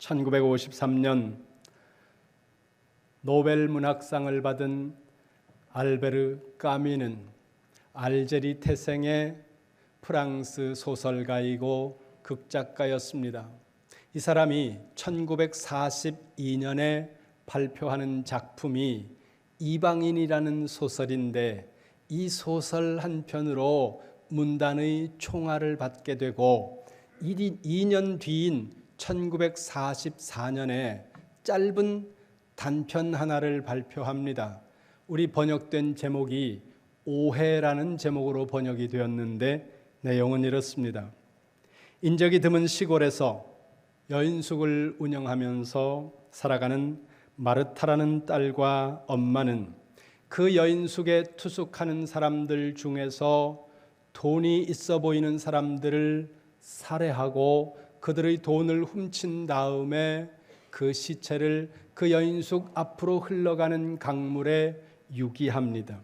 1953년 노벨 문학상을 받은 알베르 까뮈는 알제리 태생의 프랑스 소설가이고 극작가였습니다. 이 사람이 1942년에 발표하는 작품이 이방인이라는 소설인데, 이 소설 한 편으로 문단의 총알을 받게 되고 2년 뒤인 1944년에 짧은 단편 하나를 발표합니다. 우리 번역된 제목이 오해라는 제목으로 번역이 되었는데 내용은 이렇습니다. 인적이 드문 시골에서 여인숙을 운영하면서 살아가는 마르타라는 딸과 엄마는 그 여인숙에 투숙하는 사람들 중에서 돈이 있어 보이는 사람들을 살해하고 그들의 돈을 훔친 다음에 그 시체를 그 여인숙 앞으로 흘러가는 강물에 유기합니다.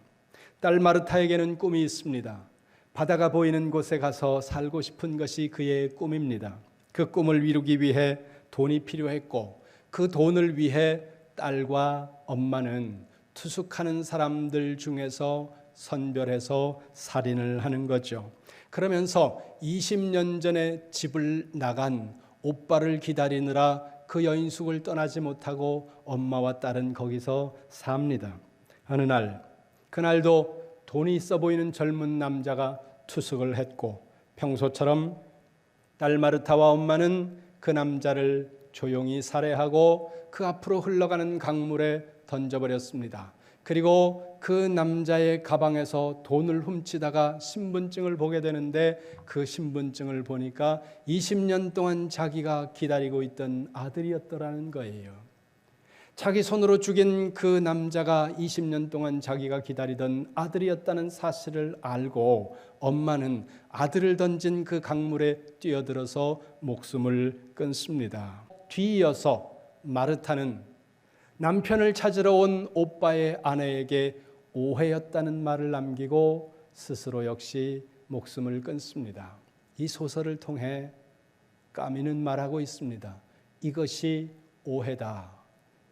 딸 마르타에게는 꿈이 있습니다. 바다가 보이는 곳에 가서 살고 싶은 것이 그의 꿈입니다. 그 꿈을 이루기 위해 돈이 필요했고, 그 돈을 위해 딸과 엄마는 투숙하는 사람들 중에서 선별해서 살인을 하는 거죠. 그러면서 20년 전에 집을 나간 오빠를 기다리느라 그 여인숙을 떠나지 못하고 엄마와 딸은 거기서 삽니다. 어느 날, 그날도 돈이 있어 보이는 젊은 남자가 투숙을 했고, 평소처럼 딸 마르타와 엄마는 그 남자를 조용히 살해하고 그 앞으로 흘러가는 강물에 던져버렸습니다. 그리고 그 남자의 가방에서 돈을 훔치다가 신분증을 보게 되는데, 그 신분증을 보니까 20년 동안 자기가 기다리고 있던 아들이었더라는 거예요. 자기 손으로 죽인 그 남자가 20년 동안 자기가 기다리던 아들이었다는 사실을 알고 엄마는 아들을 던진 그 강물에 뛰어들어서 목숨을 끊습니다. 뒤이어서 마르타는 남편을 찾으러 온 오빠의 아내에게 오해였다는 말을 남기고 스스로 역시 목숨을 끊습니다. 이 소설을 통해 까뮈는 말하고 있습니다. 이것이 오해다.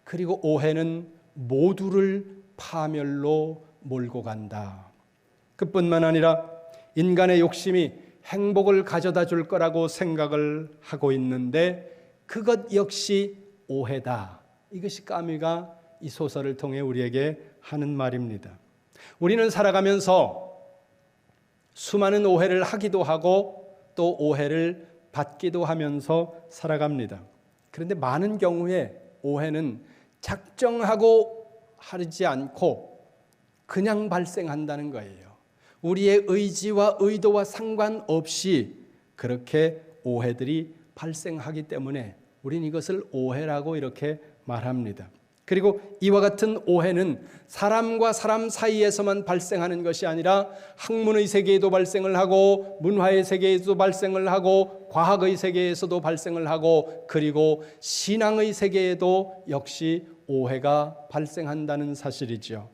그리고 오해는 모두를 파멸로 몰고 간다. 그뿐만 아니라 인간의 욕심이 행복을 가져다 줄 거라고 생각을 하고 있는데 그것 역시 오해다. 이것이 까뮈가 이 소설을 통해 우리에게 하는 말입니다. 우리는 살아가면서 수많은 오해를 하기도 하고 또 오해를 받기도 하면서 살아갑니다. 그런데 많은 경우에 오해는 작정하고 하지 않고 그냥 발생한다는 거예요. 우리의 의지와 의도와 상관없이 그렇게 오해들이 발생하기 때문에 우리는 이것을 오해라고 이렇게 말합니다. 그리고 이와 같은 오해는 사람과 사람 사이에서만 발생하는 것이 아니라 학문의 세계에도 발생을 하고 문화의 세계에도 발생을 하고 과학의 세계에서도 발생을 하고 그리고 신앙의 세계에도 역시 오해가 발생한다는 사실이죠.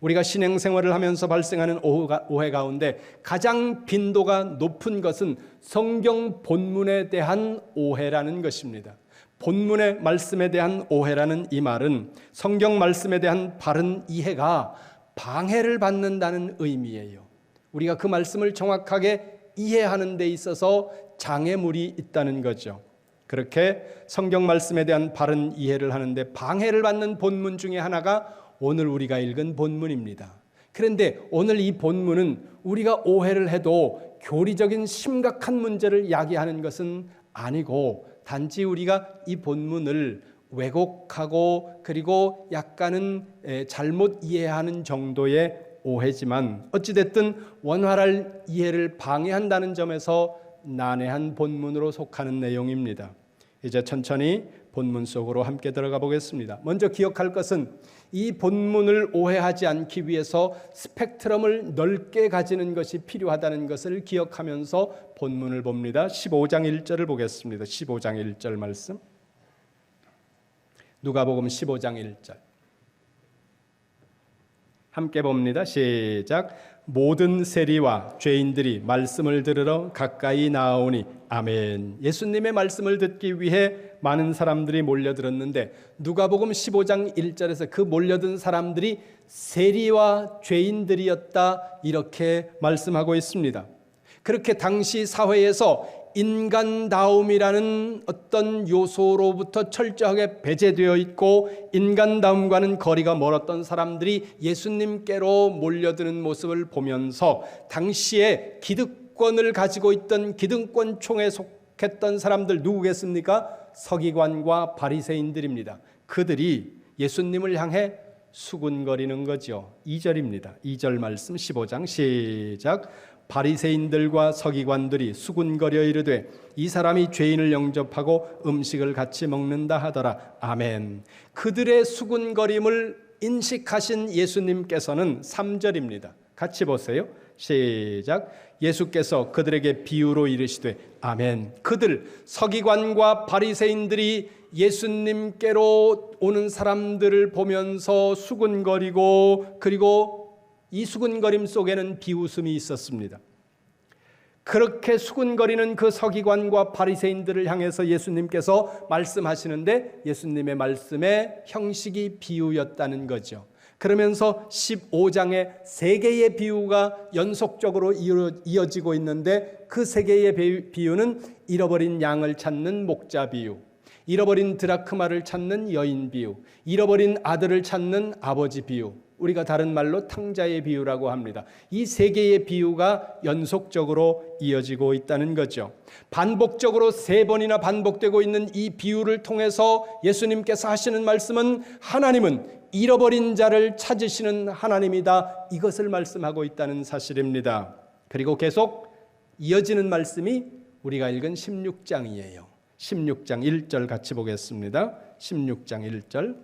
우리가 신앙생활을 하면서 발생하는 오해 가운데 가장 빈도가 높은 것은 성경 본문에 대한 오해라는 것입니다. 본문의 말씀에 대한 오해라는 이 말은 성경 말씀에 대한 바른 이해가 방해를 받는다는 의미예요. 우리가 그 말씀을 정확하게 이해하는 데 있어서 장애물이 있다는 거죠. 그렇게 성경 말씀에 대한 바른 이해를 하는데 방해를 받는 본문 중에 하나가 오늘 우리가 읽은 본문입니다. 그런데 오늘 이 본문은 우리가 오해를 해도 교리적인 심각한 문제를 야기하는 것은 아니고 단지 우리가 이 본문을 왜곡하고 그리고 약간은 잘못 이해하는 정도의 오해지만 어찌됐든 원활한 이해를 방해한다는 점에서 난해한 본문으로 속하는 내용입니다. 이제 천천히 본문 속으로 함께 들어가 보겠습니다. 먼저 기억할 것은 이 본문을 오해하지 않기 위해서 스펙트럼을 넓게 가지는 것이 필요하다는 것을 기억하면서 본문을 봅니다. 15장 1절을 보겠습니다. 15장 1절 말씀. 누가복음 15장 1절. 함께 봅니다. 시작. 모든 세리와 죄인들이 말씀을 들으러 가까이 나아오니 아멘. 예수님의 말씀을 듣기 위해 많은 사람들이 몰려들었는데 누가복음 15장 1절에서 그 몰려든 사람들이 세리와 죄인들이었다 이렇게 말씀하고 있습니다. 그렇게 당시 사회에서 인간다움이라는 어떤 요소로부터 철저하게 배제되어 있고 인간다움과는 거리가 멀었던 사람들이 예수님께로 몰려드는 모습을 보면서 당시에 기득권을 가지고 있던 기득권총에 속했던 사람들 누구겠습니까? 서기관과 바리새인들입니다. 그들이 예수님을 향해 수군거리는 거죠. 2절입니다. 2절 말씀 15장 시작. 바리새인들과 서기관들이 수군거려 이르되 이 사람이 죄인을 영접하고 음식을 같이 먹는다 하더라. 아멘. 그들의 수군거림을 인식하신 예수님께서는 3절입니다. 같이 보세요. 시작. 예수께서 그들에게 비유로 이르시되 아멘. 그들 서기관과 바리새인들이 예수님께로 오는 사람들을 보면서 수군거리고 그리고 이 수군거림 속에는 비웃음이 있었습니다. 그렇게 수군거리는 그 서기관과 바리새인들을 향해서 예수님께서 말씀하시는데 예수님의 말씀의 형식이 비유였다는 거죠. 그러면서 15장에 세 개의 비유가 연속적으로 이어지고 있는데 그 세 개의 비유는 잃어버린 양을 찾는 목자 비유, 잃어버린 드라크마를 찾는 여인 비유, 잃어버린 아들을 찾는 아버지 비유, 우리가 다른 말로 탕자의 비유라고 합니다. 이 세 개의 비유가 연속적으로 이어지고 있다는 거죠. 반복적으로 세 번이나 반복되고 있는 이 비유를 통해서 예수님께서 하시는 말씀은 하나님은 잃어버린 자를 찾으시는 하나님이다. 이것을 말씀하고 있다는 사실입니다. 그리고 계속 이어지는 말씀이 우리가 읽은 16장이에요. 16장 1절 같이 보겠습니다. 16장 1절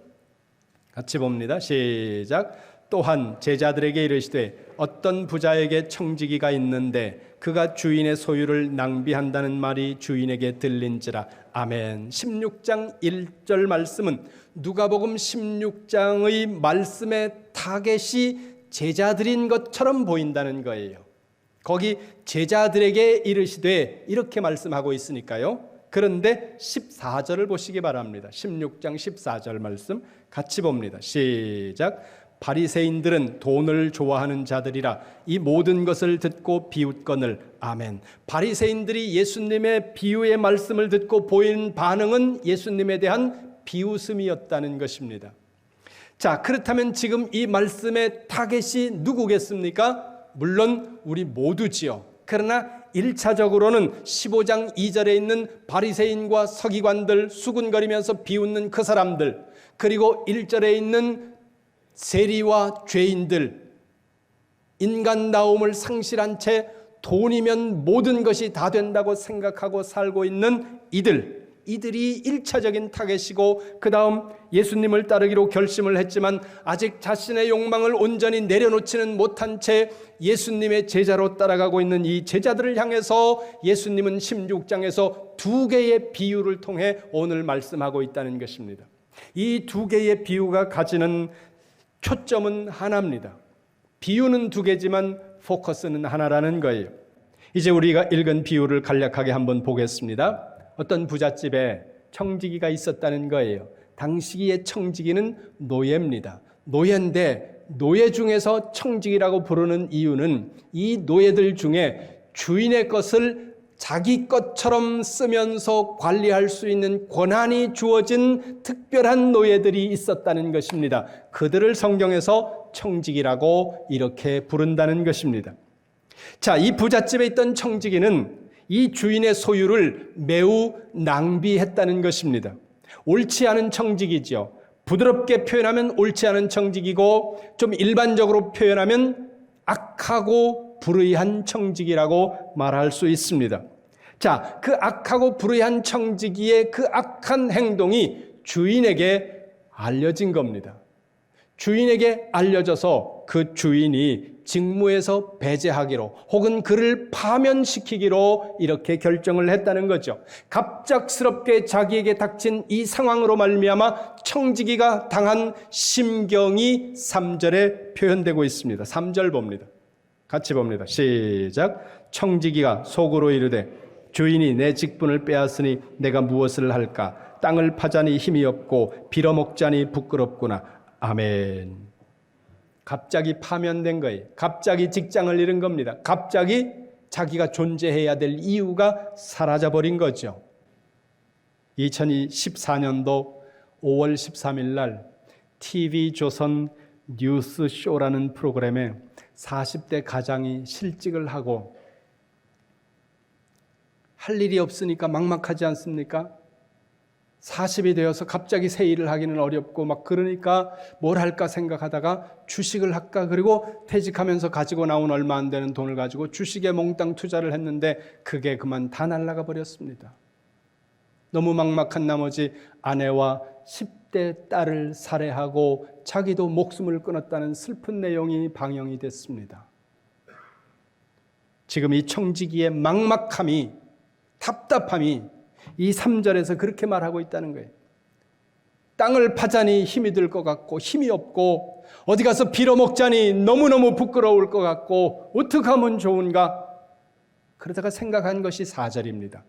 같이 봅니다. 시작. 또한 제자들에게 이르시되 어떤 부자에게 청지기가 있는데 그가 주인의 소유를 낭비한다는 말이 주인에게 들린지라. 아멘. 16장 1절 말씀은 누가복음 16장의 말씀의 타겟이 제자들인 것처럼 보인다는 거예요. 거기 제자들에게 이르시되 이렇게 말씀하고 있으니까요. 그런데 14절을 보시기 바랍니다. 16장 14절 말씀 같이 봅니다. 시작. 바리새인들은 돈을 좋아하는 자들이라 이 모든 것을 듣고 비웃거늘. 아멘. 바리새인들이 예수님의 비유의 말씀을 듣고 보인 반응은 예수님에 대한 비웃음이었다는 것입니다. 자, 그렇다면 지금 이 말씀의 타겟이 누구겠습니까? 물론 우리 모두지요. 그러나 1차적으로는 15장 2절에 있는 바리새인과 서기관들, 수군거리면서 비웃는 그 사람들, 그리고 1절에 있는 세리와 죄인들, 인간다움을 상실한 채 돈이면 모든 것이 다 된다고 생각하고 살고 있는 이들이 1차적인 타겟이고 그 다음 예수님을 따르기로 결심을 했지만 아직 자신의 욕망을 온전히 내려놓지는 못한 채 예수님의 제자로 따라가고 있는 이 제자들을 향해서 예수님은 16장에서 두 개의 비유를 통해 오늘 말씀하고 있다는 것입니다. 이 두 개의 비유가 가지는 초점은 하나입니다. 비유는 두 개지만 포커스는 하나라는 거예요. 이제 우리가 읽은 비유를 간략하게 한번 보겠습니다. 어떤 부잣집에 청지기가 있었다는 거예요. 당시의 청지기는 노예입니다. 노예인데 노예 중에서 청지기라고 부르는 이유는 이 노예들 중에 주인의 것을 자기 것처럼 쓰면서 관리할 수 있는 권한이 주어진 특별한 노예들이 있었다는 것입니다. 그들을 성경에서 청지기라고 이렇게 부른다는 것입니다. 자, 이 부잣집에 있던 청지기는 이 주인의 소유를 매우 낭비했다는 것입니다. 옳지 않은 청지기죠. 부드럽게 표현하면 옳지 않은 청지기고 좀 일반적으로 표현하면 악하고 불의한 청지기라고 말할 수 있습니다. 자, 그 악하고 불의한 청지기의 그 악한 행동이 주인에게 알려진 겁니다. 주인에게 알려져서 그 주인이 직무에서 배제하기로 혹은 그를 파면시키기로 이렇게 결정을 했다는 거죠. 갑작스럽게 자기에게 닥친 이 상황으로 말미암아 청지기가 당한 심경이 3절에 표현되고 있습니다. 3절 봅니다. 같이 봅니다. 시작. 청지기가 속으로 이르되 주인이 내 직분을 빼앗으니 내가 무엇을 할까? 땅을 파자니 힘이 없고 빌어먹자니 부끄럽구나. 아멘. 갑자기 파면된 거예요. 갑자기 직장을 잃은 겁니다. 갑자기 자기가 존재해야 될 이유가 사라져버린 거죠. 2014년도 5월 13일 날 TV조선 뉴스쇼라는 프로그램에 40대 가장이 실직을 하고 할 일이 없으니까 막막하지 않습니까? 40이 되어서 갑자기 새 일을 하기는 어렵고 막 그러니까 뭘 할까 생각하다가 주식을 할까, 그리고 퇴직하면서 가지고 나온 얼마 안 되는 돈을 가지고 주식에 몽땅 투자를 했는데 그게 그만 다 날아가 버렸습니다. 너무 막막한 나머지 아내와 10대 딸을 살해하고 자기도 목숨을 끊었다는 슬픈 내용이 방영이 됐습니다. 지금 이 청지기의 막막함이, 답답함이 이 3절에서 그렇게 말하고 있다는 거예요. 땅을 파자니 힘이 들 것 같고 힘이 없고 어디 가서 빌어먹자니 너무너무 부끄러울 것 같고 어떻게 하면 좋은가? 그러다가 생각한 것이 4절입니다.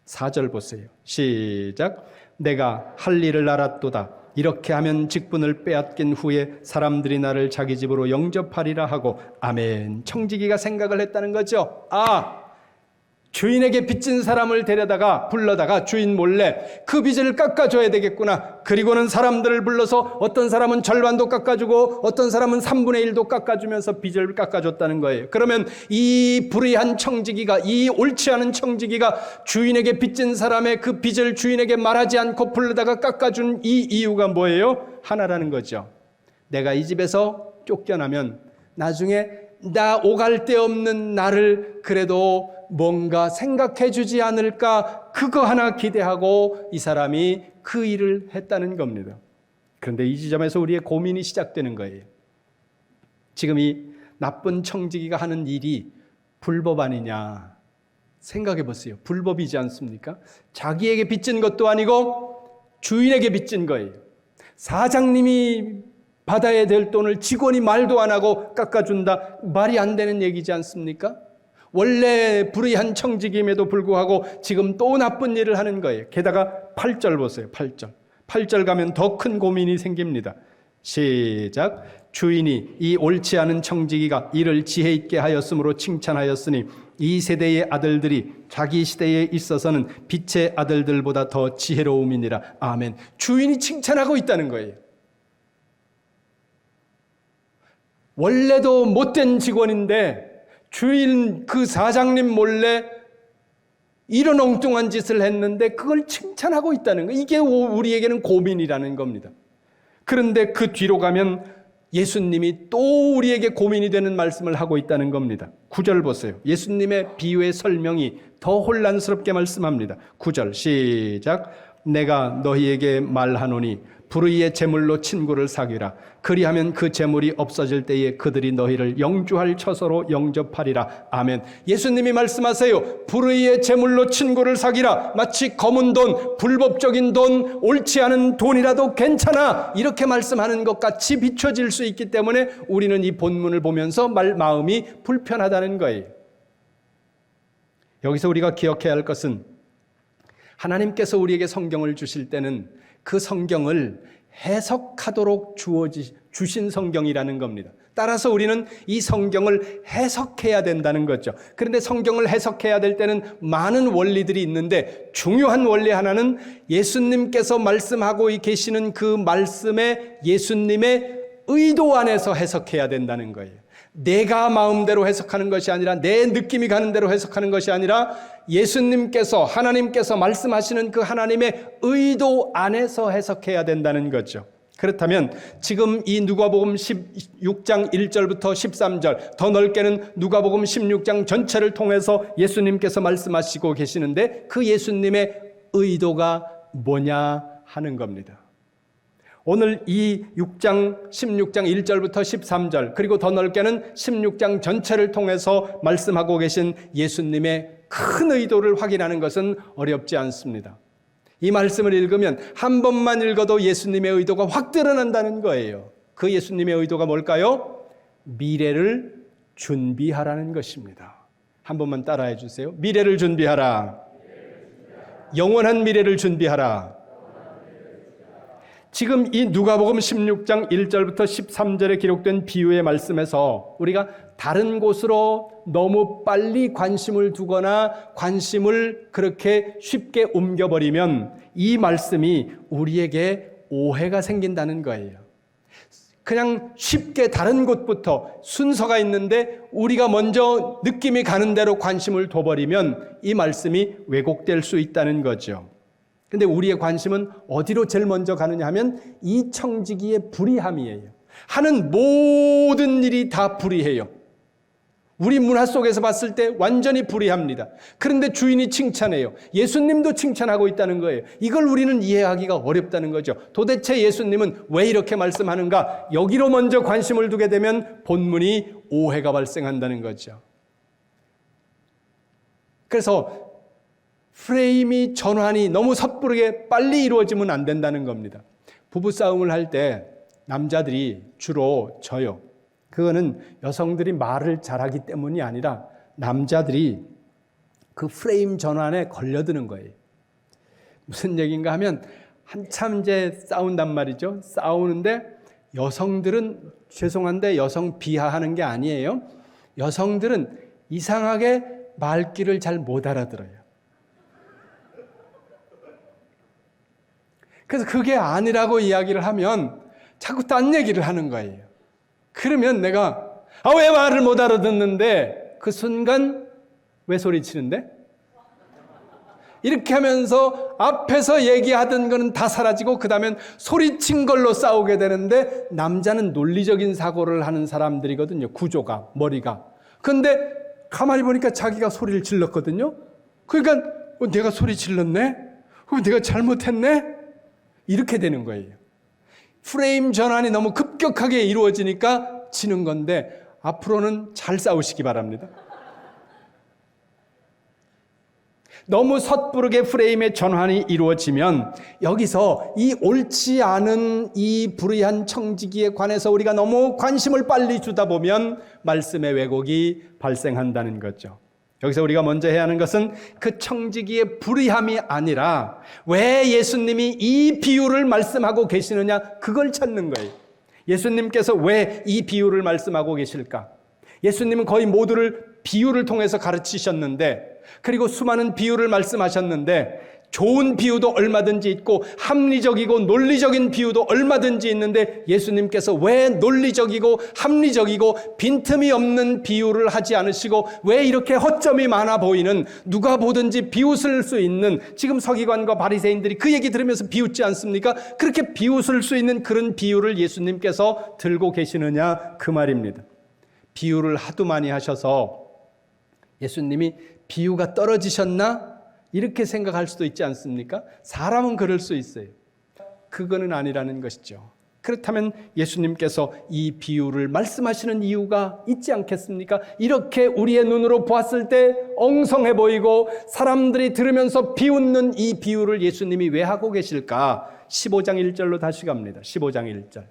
4절 보세요. 시작. 내가 할 일을 알았도다. 이렇게 하면 직분을 빼앗긴 후에 사람들이 나를 자기 집으로 영접하리라 하고. 아멘. 청지기가 생각을 했다는 거죠. 주인에게 빚진 사람을 데려다가 불러다가 주인 몰래 그 빚을 깎아줘야 되겠구나. 그리고는 사람들을 불러서 어떤 사람은 절반도 깎아주고 어떤 사람은 3분의 1도 깎아주면서 빚을 깎아줬다는 거예요. 그러면 이 불의한 청지기가, 이 옳지 않은 청지기가 주인에게 빚진 사람의 그 빚을 주인에게 말하지 않고 불러다가 깎아준 이 이유가 뭐예요? 하나라는 거죠. 내가 이 집에서 쫓겨나면 나중에 나 오갈 데 없는 나를 그래도 뭔가 생각해 주지 않을까, 그거 하나 기대하고 이 사람이 그 일을 했다는 겁니다. 그런데 이 지점에서 우리의 고민이 시작되는 거예요. 지금 이 나쁜 청지기가 하는 일이 불법 아니냐 생각해 보세요. 불법이지 않습니까? 자기에게 빚진 것도 아니고 주인에게 빚진 거예요. 사장님이 받아야 될 돈을 직원이 말도 안 하고 깎아준다. 말이 안 되는 얘기지 않습니까? 원래 불의한 청지기임에도 불구하고 지금 또 나쁜 일을 하는 거예요. 게다가 8절 보세요. 8절 가면 더 큰 고민이 생깁니다. 시작. 주인이 이 옳지 않은 청지기가 이를 지혜 있게 하였으므로 칭찬하였으니 이 세대의 아들들이 자기 시대에 있어서는 빛의 아들들보다 더 지혜로움이니라. 아멘. 주인이 칭찬하고 있다는 거예요. 원래도 못된 직원인데 주인 그 사장님 몰래 이런 엉뚱한 짓을 했는데 그걸 칭찬하고 있다는 거예요. 이게 우리에게는 고민이라는 겁니다. 그런데 그 뒤로 가면 예수님이 또 우리에게 고민이 되는 말씀을 하고 있다는 겁니다. 9절 보세요. 예수님의 비유의 설명이 더 혼란스럽게 말씀합니다. 9절 시작. 내가 너희에게 말하노니 불의의 재물로 친구를 사귀라. 그리하면 그 재물이 없어질 때에 그들이 너희를 영주할 처소로 영접하리라. 아멘. 예수님이 말씀하세요. 불의의 재물로 친구를 사귀라. 마치 검은 돈, 불법적인 돈, 옳지 않은 돈이라도 괜찮아, 이렇게 말씀하는 것 같이 비춰질 수 있기 때문에 우리는 이 본문을 보면서 마음이 불편하다는 거예요. 여기서 우리가 기억해야 할 것은 하나님께서 우리에게 성경을 주실 때는 그 성경을 해석하도록 주신 성경이라는 겁니다. 따라서 우리는 이 성경을 해석해야 된다는 거죠. 그런데 성경을 해석해야 될 때는 많은 원리들이 있는데 중요한 원리 하나는 예수님께서 말씀하고 계시는 그 말씀에 예수님의 의도 안에서 해석해야 된다는 거예요. 내가 마음대로 해석하는 것이 아니라, 내 느낌이 가는 대로 해석하는 것이 아니라 예수님께서, 하나님께서 말씀하시는 그 하나님의 의도 안에서 해석해야 된다는 거죠. 그렇다면 지금 이 누가복음 16장 1절부터 13절, 더 넓게는 누가복음 16장 전체를 통해서 예수님께서 말씀하시고 계시는데 그 예수님의 의도가 뭐냐 하는 겁니다. 오늘 이 16장 1절부터 13절, 그리고 더 넓게는 16장 전체를 통해서 말씀하고 계신 예수님의 큰 의도를 확인하는 것은 어렵지 않습니다. 이 말씀을 읽으면 한 번만 읽어도 예수님의 의도가 확 드러난다는 거예요. 그 예수님의 의도가 뭘까요? 미래를 준비하라는 것입니다. 한 번만 따라해 주세요. 미래를 준비하라. 영원한 미래를 준비하라. 지금 이 누가복음 16장 1절부터 13절에 기록된 비유의 말씀에서 우리가 다른 곳으로 너무 빨리 관심을 두거나 관심을 그렇게 쉽게 옮겨버리면 이 말씀이 우리에게 오해가 생긴다는 거예요. 그냥 쉽게 다른 곳부터 순서가 있는데 우리가 먼저 느낌이 가는 대로 관심을 둬버리면 이 말씀이 왜곡될 수 있다는 거죠. 근데 우리의 관심은 어디로 제일 먼저 가느냐 하면 이 청지기의 불의함이에요. 하는 모든 일이 다 불의해요. 우리 문화 속에서 봤을 때 완전히 불의합니다. 그런데 주인이 칭찬해요. 예수님도 칭찬하고 있다는 거예요. 이걸 우리는 이해하기가 어렵다는 거죠. 도대체 예수님은 왜 이렇게 말씀하는가? 여기로 먼저 관심을 두게 되면 본문이 오해가 발생한다는 거죠. 그래서 프레임이 전환이 너무 섣부르게 빨리 이루어지면 안 된다는 겁니다. 부부싸움을 할 때 남자들이 주로 져요. 그거는 여성들이 말을 잘하기 때문이 아니라 남자들이 그 프레임 전환에 걸려드는 거예요. 무슨 얘기인가 하면 한참 이제 싸운단 말이죠. 싸우는데 여성들은 죄송한데 여성 비하하는 게 아니에요. 여성들은 이상하게 말귀를 잘 못 알아들어요. 그래서 그게 아니라고 이야기를 하면 자꾸 딴 얘기를 하는 거예요. 그러면 내가 왜 말을 못 알아듣는데 그 순간 왜 소리치는데? 이렇게 하면서 앞에서 얘기하던 거는 다 사라지고 그 다음엔 소리친 걸로 싸우게 되는데 남자는 논리적인 사고를 하는 사람들이거든요. 구조가, 머리가. 근데 가만히 보니까 자기가 소리를 질렀거든요. 그러니까 내가 소리 질렀네? 그럼 내가 잘못했네? 이렇게 되는 거예요. 프레임 전환이 너무 급격하게 이루어지니까 지는 건데 앞으로는 잘 싸우시기 바랍니다. 너무 섣부르게 프레임의 전환이 이루어지면 여기서 이 옳지 않은 이 불의한 청지기에 관해서 우리가 너무 관심을 빨리 주다 보면 말씀의 왜곡이 발생한다는 거죠. 여기서 우리가 먼저 해야 하는 것은 그 청지기의 불의함이 아니라 왜 예수님이 이 비유를 말씀하고 계시느냐 그걸 찾는 거예요. 예수님께서 왜 이 비유를 말씀하고 계실까? 예수님은 거의 모두를 비유를 통해서 가르치셨는데 그리고 수많은 비유를 말씀하셨는데 좋은 비유도 얼마든지 있고 합리적이고 논리적인 비유도 얼마든지 있는데 예수님께서 왜 논리적이고 합리적이고 빈틈이 없는 비유를 하지 않으시고 왜 이렇게 허점이 많아 보이는 누가 보든지 비웃을 수 있는 지금 서기관과 바리새인들이 그 얘기 들으면서 비웃지 않습니까? 그렇게 비웃을 수 있는 그런 비유를 예수님께서 들고 계시느냐 그 말입니다. 비유를 하도 많이 하셔서 예수님이 비유가 떨어지셨나? 이렇게 생각할 수도 있지 않습니까? 사람은 그럴 수 있어요. 그거는 아니라는 것이죠. 그렇다면 예수님께서 이 비유를 말씀하시는 이유가 있지 않겠습니까? 이렇게 우리의 눈으로 보았을 때 엉성해 보이고 사람들이 들으면서 비웃는 이 비유를 예수님이 왜 하고 계실까? 15장 1절로 다시 갑니다. 15장 1절.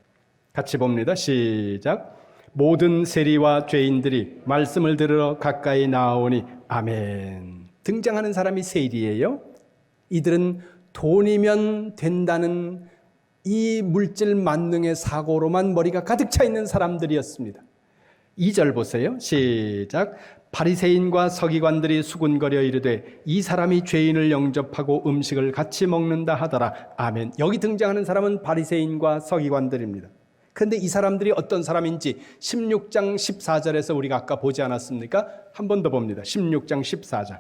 같이 봅니다. 시작. 모든 세리와 죄인들이 말씀을 들으러 가까이 나오니 아멘. 등장하는 사람이 세리예요. 이들은 돈이면 된다는 이 물질 만능의 사고로만 머리가 가득 차 있는 사람들이었습니다. 2절 보세요. 시작. 바리새인과 서기관들이 수군거려 이르되 이 사람이 죄인을 영접하고 음식을 같이 먹는다 하더라. 아멘. 여기 등장하는 사람은 바리새인과 서기관들입니다. 그런데 이 사람들이 어떤 사람인지 16장 14절에서 우리가 아까 보지 않았습니까? 한 번 더 봅니다. 16장 14절.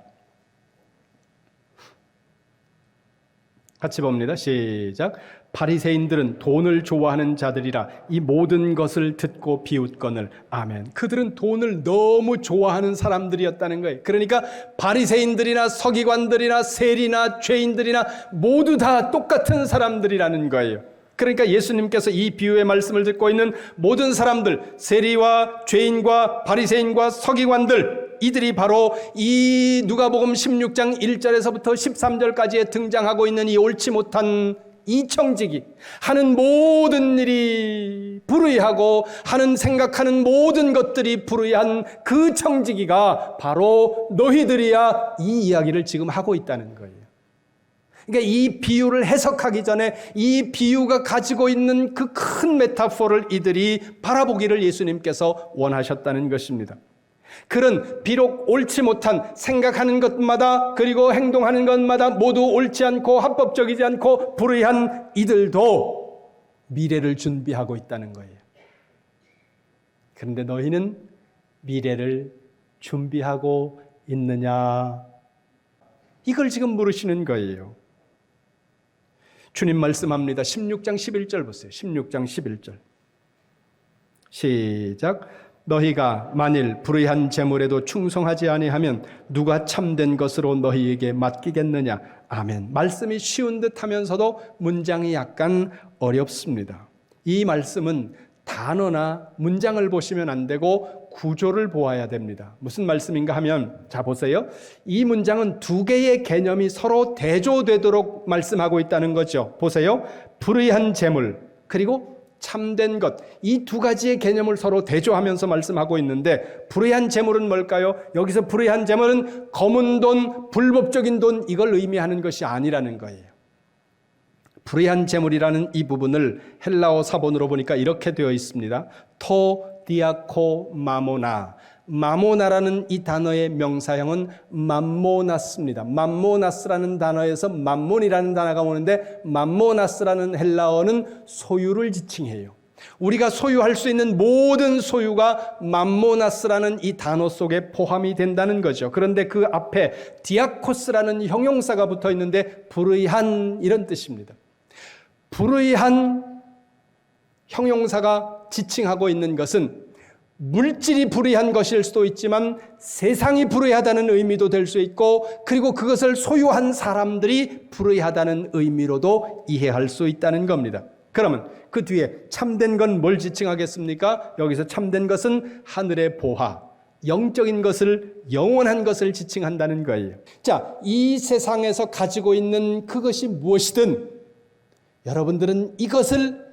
같이 봅니다. 시작. 바리새인들은 돈을 좋아하는 자들이라 이 모든 것을 듣고 비웃거늘. 아멘. 그들은 돈을 너무 좋아하는 사람들이었다는 거예요. 그러니까 바리새인들이나 서기관들이나 세리나 죄인들이나 모두 다 똑같은 사람들이라는 거예요. 그러니까 예수님께서 이 비유의 말씀을 듣고 있는 모든 사람들, 세리와 죄인과 바리새인과 서기관들, 이들이 바로 이 누가복음 16장 1절에서부터 13절까지에 등장하고 있는 이 옳지 못한 이 청지기, 하는 모든 일이 불의하고 하는 생각하는 모든 것들이 불의한 그 청지기가 바로 너희들이야, 이 이야기를 지금 하고 있다는 거예요. 그러니까 이 비유를 해석하기 전에 이 비유가 가지고 있는 그 큰 메타포를 이들이 바라보기를 예수님께서 원하셨다는 것입니다. 그런 비록 옳지 못한 생각하는 것마다 그리고 행동하는 것마다 모두 옳지 않고 합법적이지 않고 불의한 이들도 미래를 준비하고 있다는 거예요. 그런데 너희는 미래를 준비하고 있느냐? 이걸 지금 물으시는 거예요. 주님 말씀합니다. 16장 11절 보세요. 16장 11절. 시작. 너희가 만일 불의한 재물에도 충성하지 아니하면 누가 참된 것으로 너희에게 맡기겠느냐. 아멘. 말씀이 쉬운 듯 하면서도 문장이 약간 어렵습니다. 이 말씀은 단어나 문장을 보시면 안 되고 구조를 보아야 됩니다. 무슨 말씀인가 하면, 자 보세요. 이 문장은 두 개의 개념이 서로 대조되도록 말씀하고 있다는 거죠. 보세요. 불의한 재물 그리고 참된 것, 이 두 가지의 개념을 서로 대조하면서 말씀하고 있는데, 불의한 재물은 뭘까요? 여기서 불의한 재물은 검은 돈, 불법적인 돈, 이걸 의미하는 것이 아니라는 거예요. 불의한 재물이라는 이 부분을 헬라어 사본으로 보니까 이렇게 되어 있습니다. 토 디아코 마모나. 마모나라는 이 단어의 명사형은 맘모나스입니다. 맘모나스라는 단어에서 맘몬이라는 단어가 오는데, 맘모나스라는 헬라어는 소유를 지칭해요. 우리가 소유할 수 있는 모든 소유가 맘모나스라는 이 단어 속에 포함이 된다는 거죠. 그런데 그 앞에 디아코스라는 형용사가 붙어 있는데 불의한 이런 뜻입니다. 불의한 형용사가 지칭하고 있는 것은 물질이 불의한 것일 수도 있지만 세상이 불의하다는 의미도 될 수 있고, 그리고 그것을 소유한 사람들이 불의하다는 의미로도 이해할 수 있다는 겁니다. 그러면 그 뒤에 참된 건 뭘 지칭하겠습니까? 여기서 참된 것은 하늘의 보화, 영적인 것을, 영원한 것을 지칭한다는 거예요. 자, 이 세상에서 가지고 있는 그것이 무엇이든 여러분들은 이것을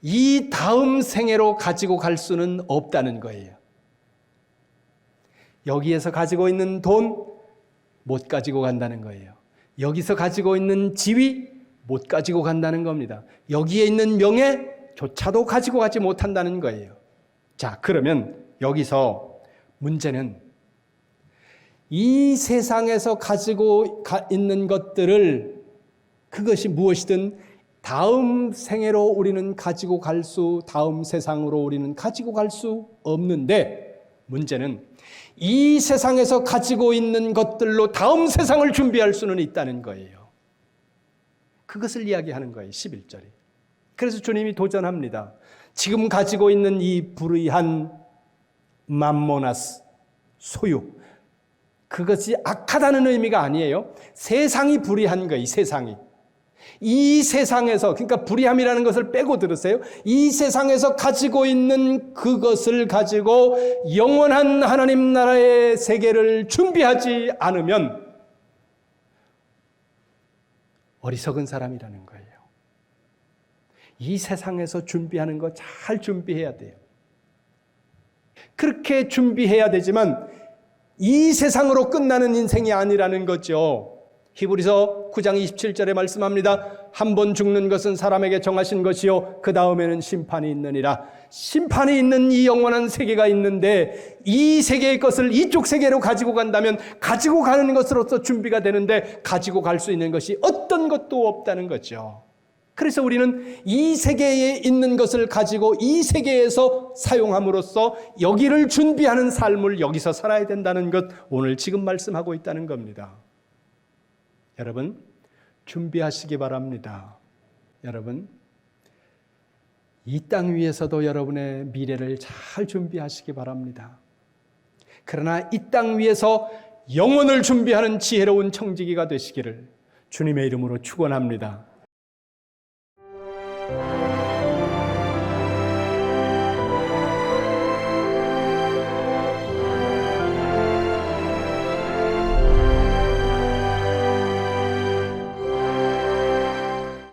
이 다음 생애로 가지고 갈 수는 없다는 거예요. 여기에서 가지고 있는 돈 못 가지고 간다는 거예요. 여기서 가지고 있는 지위 못 가지고 간다는 겁니다. 여기에 있는 명예조차도 가지고 가지 못한다는 거예요. 자, 그러면 여기서 문제는 이 세상에서 가지고 있는 것들을, 그것이 무엇이든 다음 생애로 우리는 가지고 갈 수, 다음 세상으로 우리는 가지고 갈 수 없는데, 문제는 이 세상에서 가지고 있는 것들로 다음 세상을 준비할 수는 있다는 거예요. 그것을 이야기하는 거예요, 11절이. 그래서 주님이 도전합니다. 지금 가지고 있는 이 불의한 맘모나스, 소유, 그것이 악하다는 의미가 아니에요. 세상이 불의한 거예요, 세상이. 이 세상에서, 그러니까 불의함이라는 것을 빼고 들으세요. 이 세상에서 가지고 있는 그것을 가지고 영원한 하나님 나라의 세계를 준비하지 않으면 어리석은 사람이라는 거예요. 이 세상에서 준비하는 거 잘 준비해야 돼요. 그렇게 준비해야 되지만 이 세상으로 끝나는 인생이 아니라는 거죠. 히브리서 9장 27절에 말씀합니다. 한 번 죽는 것은 사람에게 정하신 것이요 그 다음에는 심판이 있느니라. 심판이 있는 이 영원한 세계가 있는데, 이 세계의 것을 이쪽 세계로 가지고 간다면 가지고 가는 것으로서 준비가 되는데, 가지고 갈 수 있는 것이 어떤 것도 없다는 거죠. 그래서 우리는 이 세계에 있는 것을 가지고 이 세계에서 사용함으로써 여기를 준비하는 삶을 여기서 살아야 된다는 것, 오늘 지금 말씀하고 있다는 겁니다. 여러분, 준비하시기 바랍니다. 여러분, 이 땅 위에서도 여러분의 미래를 잘 준비하시기 바랍니다. 그러나 이 땅 위에서 영혼을 준비하는 지혜로운 청지기가 되시기를 주님의 이름으로 축원합니다.